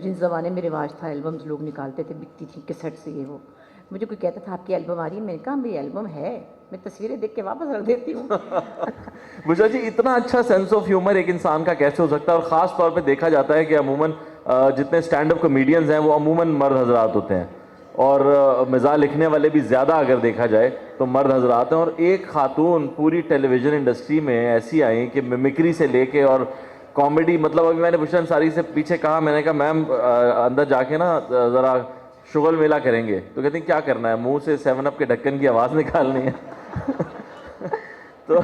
जिस ज़माने में रिवाज था एल्बम्स लोग निकालते थे, बिकती थी कैसेट से ये वो, मुझे कोई कहता था आपकी एल्बम आ रही है, मैंने कहा मेरी एल्बम है, मैं तस्वीरें देख के वापस रख देती हूँ। बुशरा जी, इतना अच्छा सेंस ऑफ ह्यूमर एक इंसान का कैसे हो सकता है? और ख़ास तौर पे देखा जाता है कि अमूमन जितने स्टैंड अप कॉमेडियंस हैं वो अमूमन मर्द हजरात होते हैं, और मिजाज लिखने वाले भी ज़्यादा अगर देखा जाए तो मर्द हजरात हैं। और एक खातून पूरी टेलीविज़न इंडस्ट्री में ऐसी आई कि मिमिक्री से लेके और कॉमेडी, मतलब अभी मैंने बुशरा अंसारी से पीछे कहा, मैंने कहा मैम अंदर जाके ना ज़रा शुगल मेला करेंगे, तो कहती क्या करना है, मुंह से 7 अप के ढक्कन की आवाज़ निकालनी है। तो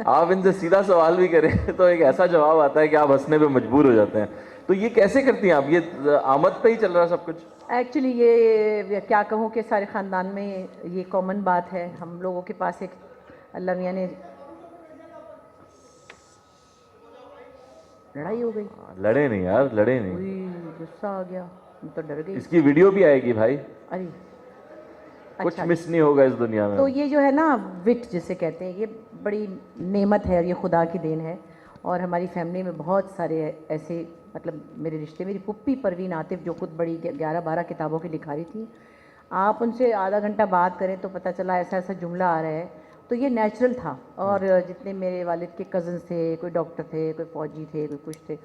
आप इनसे सीधा सवाल भी करें तो एक ऐसा जवाब आता है कि आप हंसने पे मजबूर हो जाते हैं। तो ये कैसे करती हैं आप? ये आमद पे ही चल रहा है सब कुछ? एक्चुअली ये क्या कहूँ कि सारे ख़ानदान में ये कॉमन बात है। हम लोगों के पास एक अल्लाह मियाँ ने, लड़ाई हो गई। लड़े नहीं यार, लड़े नहीं। गुस्सा आ गया, मैं तो डर गई। इसकी वीडियो भी आएगी भाई, अरे कुछ अच्छा, मिस नहीं होगा इस दुनिया में। तो ये जो है ना विट जिसे कहते हैं, ये बड़ी नेमत है और ये खुदा की देन है। और हमारी फैमिली में बहुत सारे ऐसे, मतलब मेरे रिश्ते, मेरी पुप्पी परवीन आतिफ जो खुद बड़ी 11-12 किताबों की लिखारी थी, आप उनसे आधा घंटा बात करें तो पता चला ऐसा ऐसा जुमला आ रहा है, तो ये नेचुरल था। और जितने मेरे वालिद के कज़न्स थे, कोई डॉक्टर थे, कोई फ़ौजी थे, कोई कुछ थे,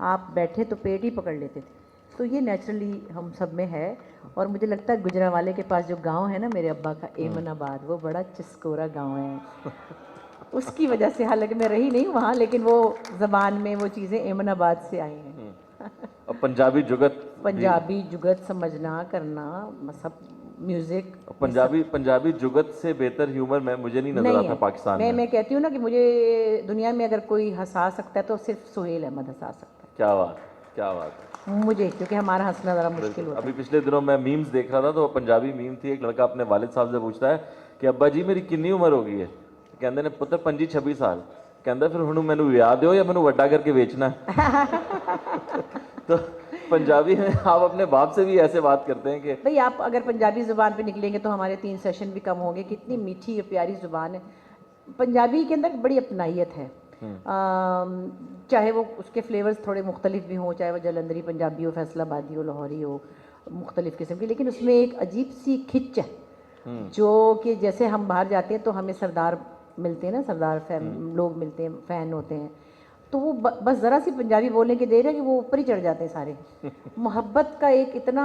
आप बैठे तो पेट ही पकड़ लेते थे। तो ये नेचुरली हम सब में है। और मुझे लगता है गुजरांवाले के पास जो गांव है ना मेरे अब्बा का, एमनाबाद, वो बड़ा चिस्कोरा गांव है। उसकी वजह से, हालांकि मैं रही नहीं वहाँ, लेकिन वो ज़बान में वो चीज़ें एमनाबाद से आई हैं। और पंजाबी जुगत, पंजाबी जुगत समझना करना, सब म्यूज़िक, पंजाबी जुगत से बेहतर ह्यूमर मैं मुझे नहीं नजर आता पाकिस्तान में। मैं कहती हूँ ना कि मुझे दुनिया में अगर कोई हंसा सकता है तो सिर्फ सुहेल अहमद हंसा सकता है। क्या बात, क्या बात है। मुझे, क्योंकि हमारा हंसना ज़रा मुश्किल होता है। अभी पिछले दिनों मैं मीम्स देख रहा था, तो पंजाबी मीम थी, एक लड़का अपने वालिद साहब से पूछता है कि अब्बा जी मेरी कितनी उम्र हो गई है? कहते ने पुत्र 25-26 साल। कहता फिर हुण मैनू विआह दो या मैनू वड्डा करके बेचना है? तो पंजाबी में आप अपने बाप से भी ऐसे बात करते हैं कि भाई आप अगर पंजाबी ज़ुबान पे निकलेंगे तो हमारे 3 सेशन भी कम होंगे। कितनी मीठी और प्यारी ज़ुबान है। पंजाबी के अंदर बड़ी अपनाइयत है। चाहे वो उसके फ्लेवर्स थोड़े मुख्तलिफ भी हों, चाहे वो जलंधरी पंजाबी हो, फैसलाबादी हो, लाहौरी हो, मुख्तलिफ किस्म की, लेकिन उसमें एक अजीब सी खिंच है जो कि जैसे हम बाहर जाते हैं तो हमें सरदार मिलते हैं ना, सरदार लोग मिलते हैं, फ़ैन होते हैं, तो वो बस ज़रा सी पंजाबी बोलने की देर है कि वो ऊपर ही चढ़ जाते हैं सारे। मोहब्बत का एक इतना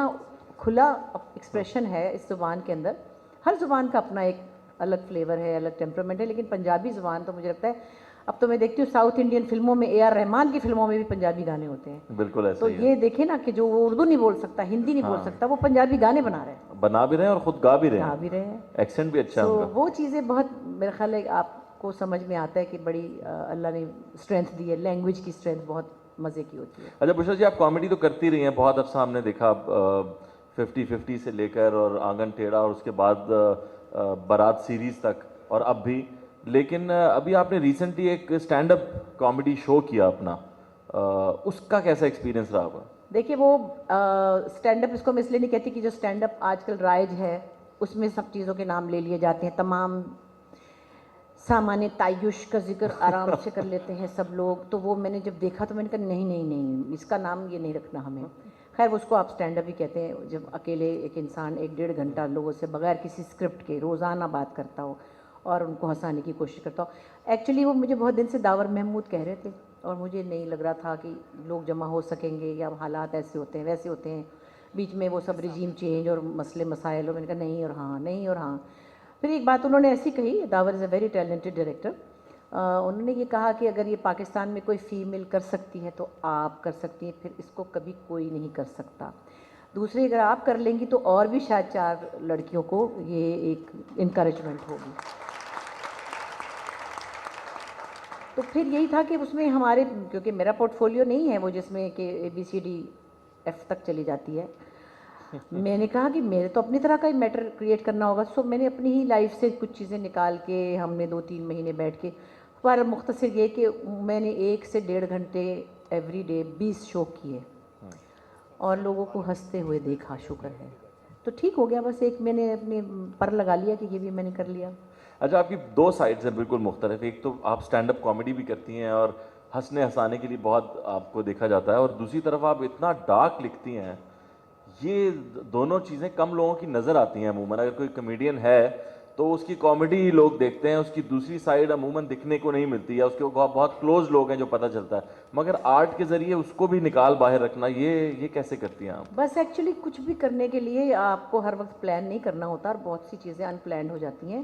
खुला एक्सप्रेशन है इस ज़ुबान के अंदर। हर ज़ुबान का अपना एक अलग फ्लेवर है, अलग टेम्परामेंट है, लेकिन पंजाबी ज़ुबान तो मुझे लगता है, अब तो मैं देखती हूँ साउथ इंडियन फिल्मों में, AR रहमान की फिल्मों में भी पंजाबी गाने होते हैं। बिल्कुल ऐसा तो ही है। ये देखे ना कि जो वो उर्दू नहीं बोल सकता, हिंदी नहीं बोल सकता, वो पंजाबी गाने बना रहे हैं, बना भी रहे हैं और खुद गा भी रहे हैं, एक्सेंट भी अच्छा है तो उनका। वो चीज़ें बहुत, मेरा ख्याल है आपको समझ में आता है कि बड़ी अल्लाह ने स्ट्रेंथ दी है, लैंग्वेज की स्ट्रेंथ बहुत मज़े की होती है। अच्छा बुशरा जी, आप कॉमेडी तो करती रही हैं बहुत अरसा, हमने देखा 50-50 से लेकर और आंगन टेढ़ा और उसके बाद बारात सीरीज तक और अब भी। लेकिन अभी आपने रिसेंटली एक स्टैंड अप कॉमेडी शो किया अपना, उसका कैसा एक्सपीरियंस रहा आपका? देखिए वो स्टैंड अप, इसको मैं इसलिए नहीं कहती कि जो स्टैंड अप आजकल राइज है उसमें सब चीज़ों के नाम ले लिए जाते हैं, तमाम सामान्य तायुश का जिक्र आराम से कर लेते हैं सब लोग। तो वो मैंने जब देखा तो मैंने कहा नहीं नहीं नहीं, इसका नाम ये नहीं रखना हमें। खैर उसको आप स्टैंड अप ही कहते हैं, जब अकेले एक इंसान 1-1.5 घंटा लोगों से बगैर किसी स्क्रिप्ट के रोज़ाना बात करता हो और उनको हंसाने की कोशिश करता हो। एक्चुअली वो मुझे बहुत दिन से दावर महमूद कह रहे थे और मुझे नहीं लग रहा था कि लोग जमा हो सकेंगे, या हालात ऐसे होते हैं वैसे होते हैं, बीच में वो सब रिजीम चेंज और मसले मसाइल, और मैंने कहा नहीं और हाँ, नहीं और हाँ। फिर एक बात उन्होंने ऐसी कही, the power is a very talented director, उन्होंने ये कहा कि अगर ये पाकिस्तान में कोई फ़ीमेल कर सकती है तो आप कर सकती हैं, फिर इसको कभी कोई नहीं कर सकता। दूसरी, अगर आप कर लेंगी तो और भी शायद 4 लड़कियों को ये एक इनकरेजमेंट होगी। तो फिर यही था कि उसमें हमारे, क्योंकि मेरा पोर्टफोलियो नहीं है वो जिसमें कि ABCDF तक चली जाती है, मैंने कहा कि मेरे तो अपनी तरह का ही मैटर क्रिएट करना होगा। सो मैंने अपनी ही लाइफ से कुछ चीज़ें निकाल के, हमने 2-3 महीने बैठ के, पर मुख्तसर ये कि मैंने 1 से 1.5 घंटे एवरी डे 20 शो किए और लोगों को हंसते हुए देखा, शुक्र है। तो ठीक हो गया, बस एक मैंने अपने पर लगा लिया कि ये भी मैंने कर लिया। अच्छा, आपकी 2 साइड्स हैं बिल्कुल मुख्तलिफ। एक तो आप स्टैंड अप कॉमेडी भी करती हैं और हंसने हंसाने के लिए बहुत आपको देखा जाता है, और दूसरी तरफ आप इतना डार्क लिखती हैं। ये दोनों चीज़ें कम लोगों की नज़र आती हैं अमूमन। अगर कोई कमेडियन है तो उसकी कॉमेडी ही लोग देखते हैं, उसकी दूसरी साइड अमूमन दिखने को नहीं मिलती, या उसके बहुत क्लोज लोग हैं जो पता चलता है। मगर आर्ट के ज़रिए उसको भी निकाल बाहर रखना, ये कैसे करती हैं आप? बस एक्चुअली कुछ भी करने के लिए आपको हर वक्त प्लान नहीं करना होता और बहुत सी चीज़ें अनप्लान्ड हो जाती हैं।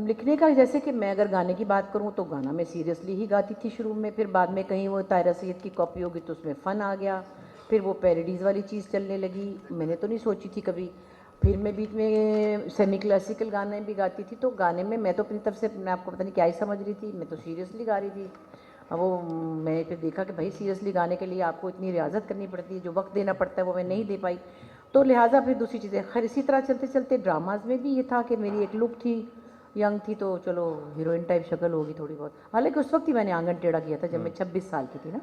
लिखने का जैसे कि मैं अगर गाने की बात करूं तो गाना मैं सीरियसली ही गाती थी शुरू में, फिर बाद में कहीं वो तायरा सैयद की कॉपी होगी तो उसमें फ़न आ गया, फिर वो पैरोडीज़ वाली चीज़ चलने लगी, मैंने तो नहीं सोची थी कभी। फिर मैं बीच में सेमी क्लासिकल गाने भी गाती थी, तो गाने में मैं तो अपनी तरफ से अपने आपको पता नहीं क्या ही समझ रही थी, मैं तो सीरियसली गा रही थी। अब वो मैंने फिर देखा कि भाई सीरियसली गाने के लिए आपको इतनी रियाजत करनी पड़ती है, जो वक्त देना पड़ता है वो मैं नहीं दे पाई, तो लिहाजा फिर दूसरी चीज़ें। खैर इसी तरह चलते चलते ड्रामाज में भी ये था कि मेरी एक लुक थी, यंग थी, तो चलो हीरोइन टाइप शक्ल होगी थोड़ी बहुत। हालांकि उस वक्त ही मैंने आंगन टेढ़ा किया था जब मैं 26 साल की थी ना,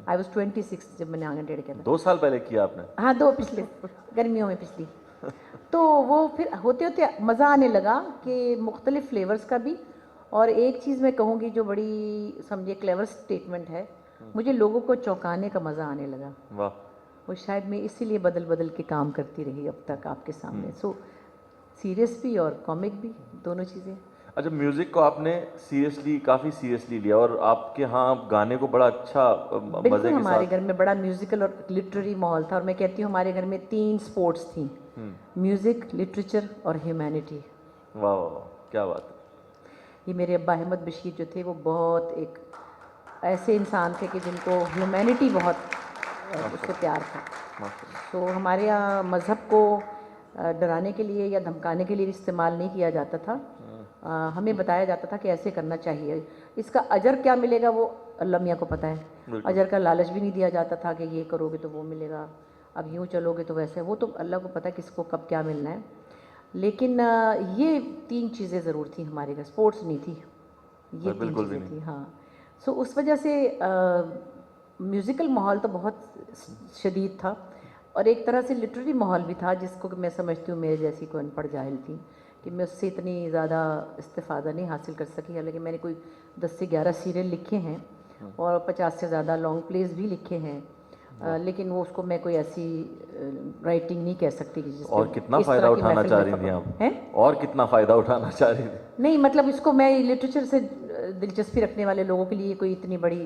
आई वॉज 26 जब मैंने आंगन टेढ़ा किया था। 2 साल पहले किया आपने? हाँ, 2 पिछले गर्मियों में पिछली। तो वो फिर होते होते मज़ा आने लगा कि मुख्तलिफ फ्लेवर्स का भी। और एक चीज़ मैं कहूँगी जो बड़ी समझिए क्लेवर स्टेटमेंट है, मुझे लोगों को चौंकाने का मज़ा आने लगा। वाह। वो शायद मैं इसीलिए बदल बदल के काम करती रही अब तक आपके सामने। सो सीरियस भी और कॉमिक भी, दोनों चीज़ें। अच्छा, म्यूजिक को आपने सीरियसली, काफी सीरियसली लिया, और आपके यहाँ गाने को बड़ा अच्छा बिल्कुल, मजे के हमारे साथ। घर में बड़ा म्यूजिकल और लिटरेरी माहौल था, और मैं कहती हूँ हमारे घर में 3 स्पोर्ट्स थी, म्यूजिक, लिटरेचर और ह्यूमैनिटी। वाह वाह वाह, क्या बात है। ये मेरे अब्बा अहमद बशीर जो थे वो बहुत एक ऐसे इंसान थे कि जिनको ह्यूमैनिटी बहुत उसको प्यार था। माशाल्लाह। तो हमारे यहाँ मज़हब को डराने के लिए या धमकाने के लिए इस्तेमाल नहीं किया जाता था। हमें बताया जाता था कि ऐसे करना चाहिए, इसका अजर क्या मिलेगा वो अल्लाह मियाँ को पता है। बिल्कुल। अजर का लालच भी नहीं दिया जाता था कि ये करोगे तो वो मिलेगा, अब यूँ चलोगे तो वैसे, वो तो अल्लाह को पता है किसको कब क्या मिलना है। लेकिन ये 3 चीज़ें ज़रूर थी हमारे घर, स्पोर्ट्स नहीं थी, ये 3 बिल्कुल भी चीज़ें नहीं। थी। हाँ, सो उस वजह से म्यूज़िकल माहौल तो बहुत शदीद था, और एक तरह से लिटरेरी माहौल भी था, जिसको कि मैं समझती हूँ मेरे जैसी कोई अनपढ़ जाहिल थी कि मैं उससे इतनी ज़्यादा इस्तिफ़ादा नहीं हासिल कर सकी। हालांकि मैंने कोई 10 से 11 सीरियल लिखे हैं और 50 से ज़्यादा लॉन्ग प्लेज भी लिखे हैं, लेकिन वो उसको मैं कोई ऐसी राइटिंग नहीं कह सकती कि जिसमें और कितना इस तरह फायदा की उठाना महफिल चाह में रही थी आप? हैं। और कितना फायदा उठाना चाह रही थी? नहीं, मतलब इसको मैं लिटरेचर से दिलचस्पी रखने वाले लोगों के लिए कोई इतनी बड़ी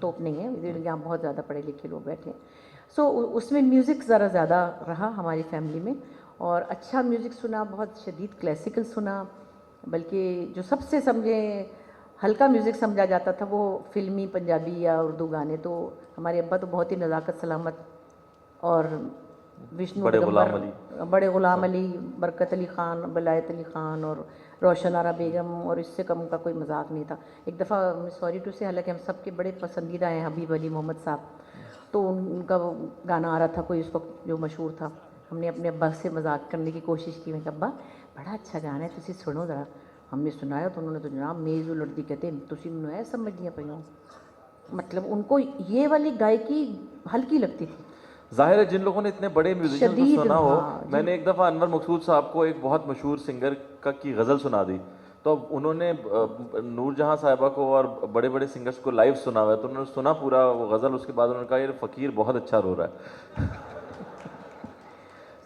तोप नहीं है, यहाँ बहुत ज़्यादा पढ़े लिखे लोग बैठे हैं। सो उसमें म्यूज़िक ज़रा ज़्यादा रहा हमारी फैमिली में, और अच्छा म्यूज़िक सुना, बहुत शदीद क्लासिकल सुना, बल्कि जो सबसे समझे हल्का म्यूज़िक समझा जाता था वो फिल्मी पंजाबी या उर्दू गाने। तो हमारे अब्बा तो बहुत ही नज़ाकत सलामत और विष्णु बड़े गुलाम दिगंबर, बड़े ग़ुलाम अली, बरकत अली ख़ान, बलायत अली ख़ान और रोशन आरा बेगम, और इससे कम का कोई मजाक नहीं था। एक दफ़ा सॉरी टू से, हालांकि हम सबके बड़े पसंदीदा हैं हबीब अली मोहम्मद साहब, तो उनका वो गाना आ रहा था कोई उस वक्त जो मशहूर था, हमने अपने अब्बा से मजाक करने की कोशिश की। मैं कहा अब्बा बड़ा अच्छा गाना है, तुसी सुनो ज़रा। हमने सुनाया तो उन्होंने तो जनाब मेज़ उलटदी कहते तुसी मैनू ऐ समझदियां पईओ, मतलब उनको ये वाली गायकी हल्की लगती थी। जाहिर है जिन लोगों ने इतने बड़े म्यूजिशियन को शदीद, सुना हो, हाँ, मैंने एक दफ़ा अनवर मकसूद साहब को एक बहुत मशहूर सिंगर की गज़ल सुना दी, तो उन्होंने नूरजहां साहिबा को और बड़े बड़े सिंगर्स को लाइव सुना हुआ है, तो उन्होंने सुना पूरा वो गज़ल, उसके बाद उन्होंने कहा ये फ़कीर बहुत अच्छा रो रहा है।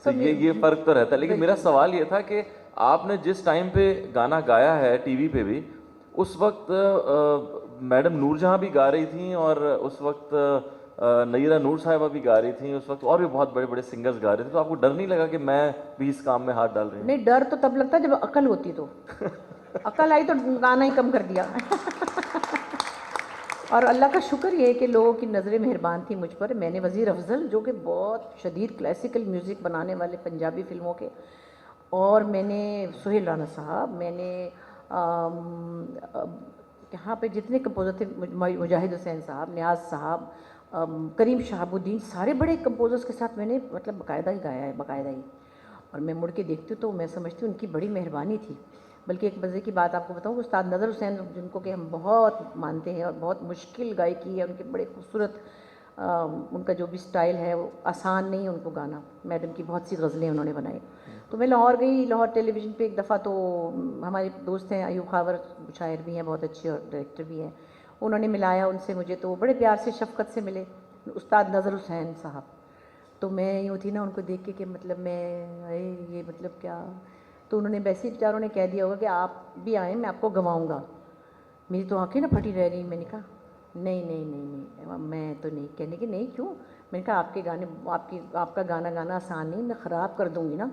तो ये फ़र्क तो रहता है। लेकिन मेरा सवाल ये था कि आपने जिस टाइम पे गाना गाया है टीवी पे भी, उस वक्त मैडम नूरजहां भी गा रही थी, और उस वक्त नयीरा नूर साहिबा भी गा रही थी, उस वक्त और भी बहुत बड़े बड़े सिंगर्स गा रहे थे, तो आपको डर नहीं लगा कि मैं भी इस काम में हाथ डाल रही हूँ? नहीं, डर तो तब लगता है जब अकल होती, तो अकल आई तो गाना ही कम कर दिया। और अल्लाह का शुक्र ये है कि लोगों की नज़रें मेहरबान थी मुझ पर। मैंने वज़ीर अफजल जो कि बहुत शदीद क्लासिकल म्यूज़िक बनाने वाले पंजाबी फ़िल्मों के, और मैंने सुहेल राना साहब, मैंने यहाँ पे जितने कंपोज़र थे, मुजाहिद हुसैन साहब, न्याज साहब, करीम शहाबुद्दीन, सारे बड़े कंपोज़र्स के साथ मैंने मतलब बाकायदा ही गाया है, बाकायदा ही। और मैं मुड़ के देखती हूँ तो मैं समझती हूँ उनकी बड़ी मेहरबानी थी। बल्कि एक मज़े की बात आपको बताऊँ, उस्ताद नज़र हुसैन जिनको कि हम बहुत मानते हैं और बहुत मुश्किल गायकी है उनके, बड़े खूबसूरत उनका जो भी स्टाइल है वो आसान नहीं है उनको गाना। मैडम की बहुत सी गज़लें उन्होंने बनाई। तो मैं लाहौर गई, लाहौर टेलीविज़न पे एक दफ़ा, तो हमारे दोस्त हैं अयूब खावर, शायर भी हैं बहुत अच्छे और डायरेक्टर भी हैं, उन्होंने मिलाया उनसे मुझे, तो बड़े प्यार से शफ़क़त से मिले, उस्ताद नज़र हुसैन साहब। तो मैं यूँ थी ना उनको देख के कि मतलब मैं अरे ये मतलब क्या, तो उन्होंने वैसे ही बेचारों ने कह दिया होगा कि आप भी आएँ, मैं आपको गवाऊँगा। मेरी तो आंखें ना फटी रह गई। मैंने कहा नहीं नहीं नहीं नहीं, मैं तो नहीं। कहने की नहीं क्यों? मैंने कहा आपके गाने, आपका गाना गाना आसान नहीं, मैं ख़राब कर दूँगी ना।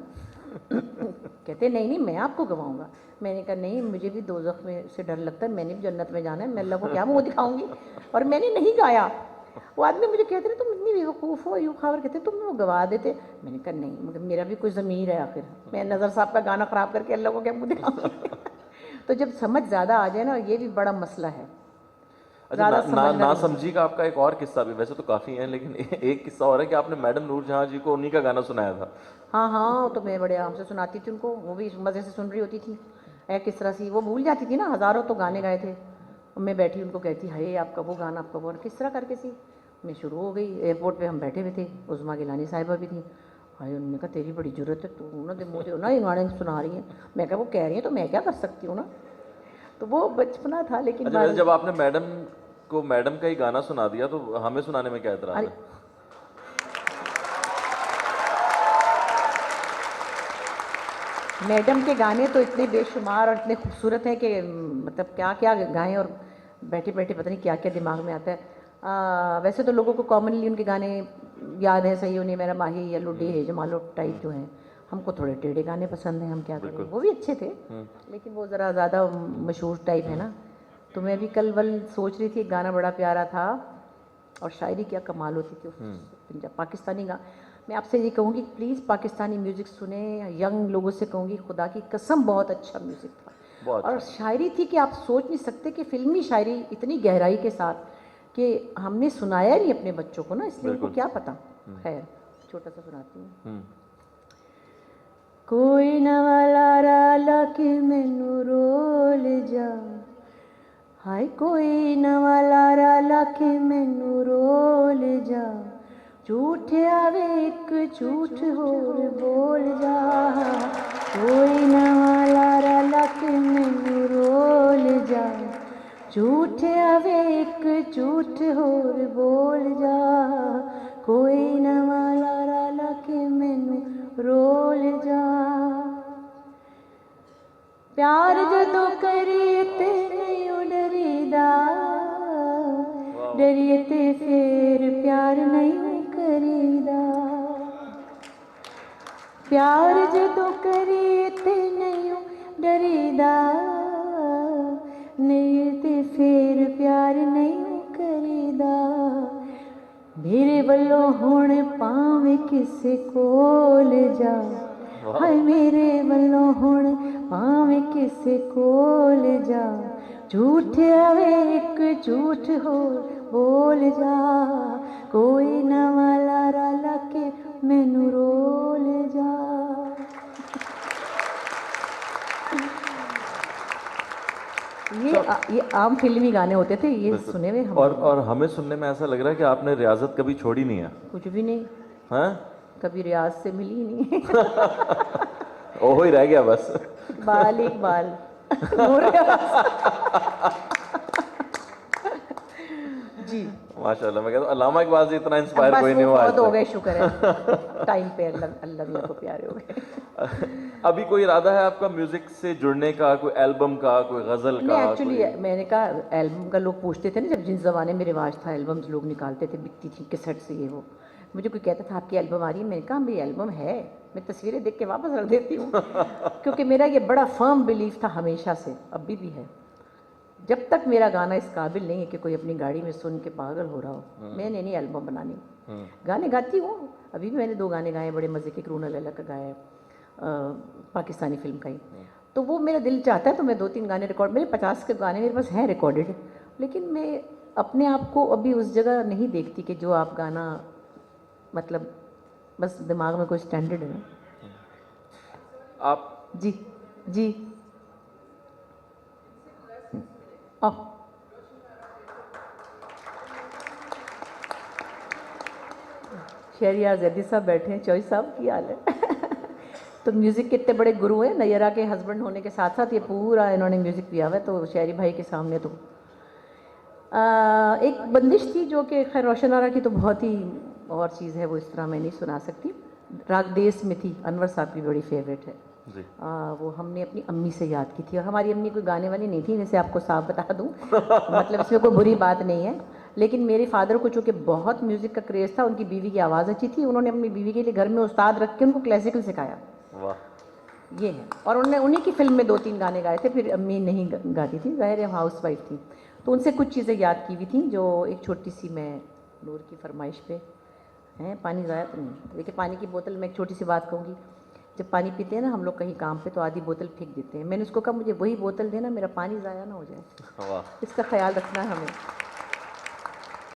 कहते नहीं नहीं मैं आपको गवाऊँगा। मैंने कहा नहीं, मुझे भी दोज़ख में से डर लगता है, मैंने भी जन्नत में जाना है, मैं अल्लाह को क्या मुँह दिखाऊँगी। और मैंने नहीं गाया। वो आदमी मुझे कहते रहे तुम इतनी बेवकूफ़ हो, यूँ खबर कहते तुम वो गवा देते। मैंने कहा नहीं, मगर मेरा भी कोई ज़मीर है आखिर, मैं नज़र साहब का गाना ख़राब करके अल्लाह को क्या मुँह दिखाऊँगी। तो जब समझ ज़्यादा आ जाए ना, ये भी बड़ा मसला है। अच्छा, ना समझी का आपका एक और किस्सा भी, वैसे तो काफ़ी हैं लेकिन एक किस्सा और है कि आपने मैडम नूरजहां जी को उन्हीं का गाना सुनाया था। हाँ हाँ, तो मैं बड़े आराम से सुनाती थी उनको, वो भी मज़े से सुन रही होती थी। किस तरह से वो भूल जाती थी ना, हज़ारों तो गाने गाए थे। और मैं बैठी उनको कहती हाय आपका वो गाना, आपका वो, किस तरह करके सी मैं शुरू हो गई। एयरपोर्ट पे हम बैठे हुए थे, उज़मा गिलानी साहिबा भी थी। हाय, उन्होंने कहा तेरी बड़ी ज़रूरत है, तू ना मुझे ना ये गाने सुना रही है। मैं कहा वो कह रही है तो मैं क्या कर सकती हूँ ना। तो वो बचपना था। लेकिन अच्छा, वैसे जब आपने मैडम का ही गाना सुना दिया तो हमें सुनाने में क्या एतराज़ है? मैडम के गाने तो इतने बेशुमार और इतने खूबसूरत हैं कि मतलब क्या क्या गाएं, और बैठे बैठे पता नहीं क्या क्या दिमाग में आता है। वैसे तो लोगों को कॉमनली उनके गाने याद है, सही उन्हें मेरा माही या लुड्डी है जमालो टाइप जो हैं। हमको थोड़े टेढ़े गाने पसंद हैं, हम क्या करें। वो भी अच्छे थे लेकिन वो ज़रा ज़्यादा मशहूर टाइप है ना। तो मैं भी कल सोच रही थी, एक गाना बड़ा प्यारा था और शायरी क्या कमाल होती थी पंजाब पाकिस्तानी मैं आपसे ये कहूँगी प्लीज़ पाकिस्तानी म्यूज़िक सुने। यंग लोगों से कहूँगी खुदा की कसम बहुत अच्छा म्यूज़िक था। बहुत और शायरी थी कि आप सोच नहीं सकते कि फिल्मी शायरी इतनी गहराई के साथ कि हमने सुनाया नहीं अपने बच्चों को ना, इसलिए उनको क्या पता। खैर छोटा सा सुनाती हूँ। कोई नवा लारा लाके मैनू रोल जा, हाय कोई नवा लारा लाके मैनू रोल जा, झूठ आवे एक झूठ होर बोल जा। कोई नवा लारा लाके मैनू रोल जा, झूठ आवे एक झूठ होर बोल जा। कोई नवा लारा लाके मैनू रोल जा। प्यार जदों करिए ते नहीं डरीदा, डरिए ते फिर प्यार नहीं करीदा। प्यार जदों करिए ते नहीं डरीदा, नहीं ते फिर प्यार नहीं करीदा। मेरे वल्लों हुण भावें किसे कोल जा, हाय मेरे वल्लों हुण भावें किसे कोल जा, झूठ आवे एक झूठ होर बोल जा। कोई नवा लारा लाके मैनू रोल जा। ये आम फिल्मी गाने होते थे, ये सुने हुए हम। और हमें सुनने में ऐसा लग रहा है कि आपने रियाजत कभी छोड़ी नहीं है। कुछ भी नहीं, हैं? कभी रियाज से मिली नहीं। ओहो ही रह गया बस। बाल एक बाल जी माशाल्लाह, मैं कहता हूँ अल्लामा इकबाल से इतना इंस्पायर कोई नहीं हुआ। बहुत हो गए, शुक्र है टाइम पे अल्लाह भी आपको प्यारे हो गए। अभी कोई इरादा है आपका म्यूजिक से जुड़ने का, कोई एल्बम का, कोई गजल का? एक्चुअली मैंने कहा एल्बम का लोग पूछते थे ना, जब जिस ज़माने में रिवाज था एल्बम्स लोग निकालते थे, बिकती थी कैसेट से ये वो। मुझे कोई कहता था आपकी एल्बम आ रही है, मैंने कहा मेरी एल्बम है, मैं तस्वीरें देख के वापस रख देती हूँ। क्योंकि मेरा ये बड़ा फर्म बिलीफ था हमेशा से, अभी भी है। जब तक मेरा गाना इस काबिल नहीं है कि कोई अपनी गाड़ी में सुन के पागल हो रहा हो, मैंने नहीं एल्बम बनानी। गाने गाती हूँ, अभी भी मैंने 2 गाने गाए बड़े मज़े के, क्रूना लैला का गाया पाकिस्तानी फिल्म का ही। तो वो मेरा दिल चाहता है तो मैं 2-3 गाने रिकॉर्ड, मेरे 50 के गाने मेरे पास हैं रिकॉर्डेड, लेकिन मैं अपने आप को अभी उस जगह नहीं देखती कि जो आप गाना मतलब बस दिमाग में कोई स्टैंडर्ड है ना। आप जी जी शहरियार जैदी साहब बैठे हैं, चौधरी साहब की हाल है। तो म्यूज़िक के इतने बड़े गुरु हैं, नैयरा के हस्बैंड होने के साथ साथ ये पूरा इन्होंने म्यूज़िक किया हुआ है। तो शहरी भाई के सामने तो एक बंदिश थी जो कि खैर रोशन आरा की तो बहुत ही और चीज़ है, वो इस तरह मैं नहीं सुना सकती। राग देश में थी, अनवर साहब की बड़ी फेवरेट है जी। वो हमने अपनी अम्मी से याद की थी, और हमारी अम्मी कोई गाने वाली नहीं थी, जैसे आपको साफ बता दूं मतलब इसमें कोई बुरी बात नहीं है, लेकिन मेरे फादर को चूँकि बहुत म्यूज़िक का क्रेज़ था, उनकी बीवी की आवाज़ अच्छी थी, उन्होंने अपनी बीवी के लिए घर में उस्ताद रख के उनको क्लासिकल सिखाया। वाह। ये है, और उन्होंने उन्हीं की फिल्म में 2-3 गाने गाए थे, फिर अम्मी नहीं गाती थी, ज़ाहिर है हाउस वाइफ थी, तो उनसे कुछ चीज़ें याद की हुई थी, जो एक छोटी सी मैं नूर की फरमाइश पे हैं। पानी ज़ाया तो नहीं, देखिए पानी की बोतल, मैं एक छोटी सी बात कहूँगी, जब पानी पीते हैं ना हम लोग कहीं काम पे, तो आधी बोतल फेंक देते हैं, मैंने उसको कहा मुझे वही बोतल देना, मेरा पानी ज़ाया ना हो जाए, वाह। इसका ख्याल रखना है हमें।